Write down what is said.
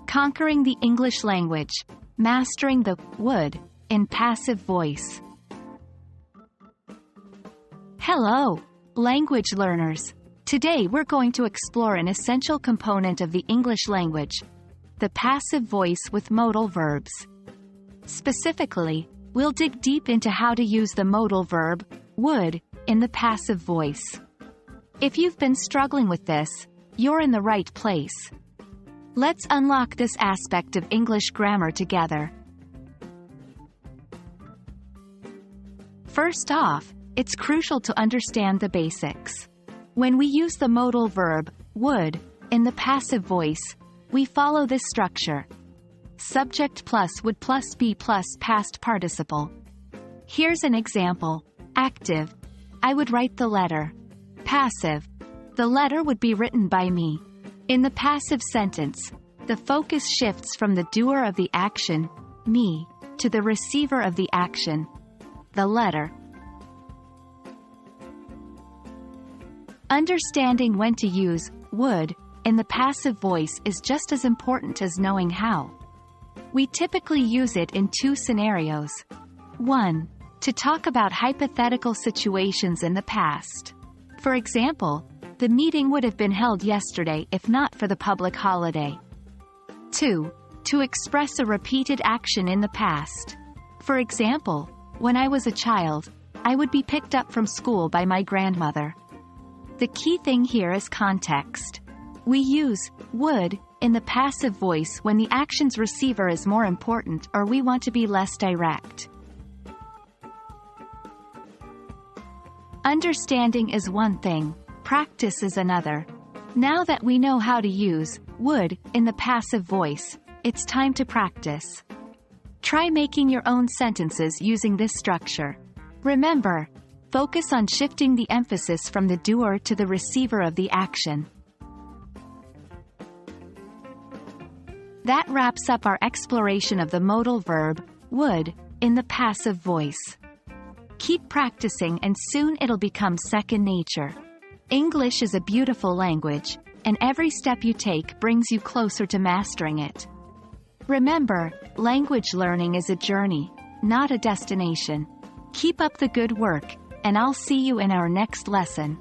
Conquering the English language. Mastering the would in passive voice. Hello, language learners. Today we're going to explore an essential component of the English language, the passive voice with modal verbs. Specifically, we'll dig deep into how to use the modal verb, would, in the passive voice. If you've been struggling with this, you're in the right place. Let's unlock this aspect of English grammar together. First off, it's crucial to understand the basics. When we use the modal verb, would, in the passive voice, we follow this structure. Subject plus would plus be plus past participle. Here's an example. Active. I would write the letter. Passive. The letter would be written by me. In the passive sentence, the focus shifts from the doer of the action, me, to the receiver of the action, the letter. Understanding when to use would in the passive voice is just as important as knowing how. We typically use it in two scenarios. 1. To talk about hypothetical situations in the past. For example, the meeting would have been held yesterday if not for the public holiday. 2. To express a repeated action in the past. For example, when I was a child, I would be picked up from school by my grandmother. The key thing here is context. We use would in the passive voice when the action's receiver is more important or we want to be less direct. Understanding is one thing, practice is another. Now that we know how to use would in the passive voice, it's time to practice. Try making your own sentences using this structure. Remember, focus on shifting the emphasis from the doer to the receiver of the action. That wraps up our exploration of the modal verb, would, in the passive voice. Keep practicing and soon it'll become second nature. English is a beautiful language, and every step you take brings you closer to mastering it. Remember, language learning is a journey, not a destination. Keep up the good work, and I'll see you in our next lesson.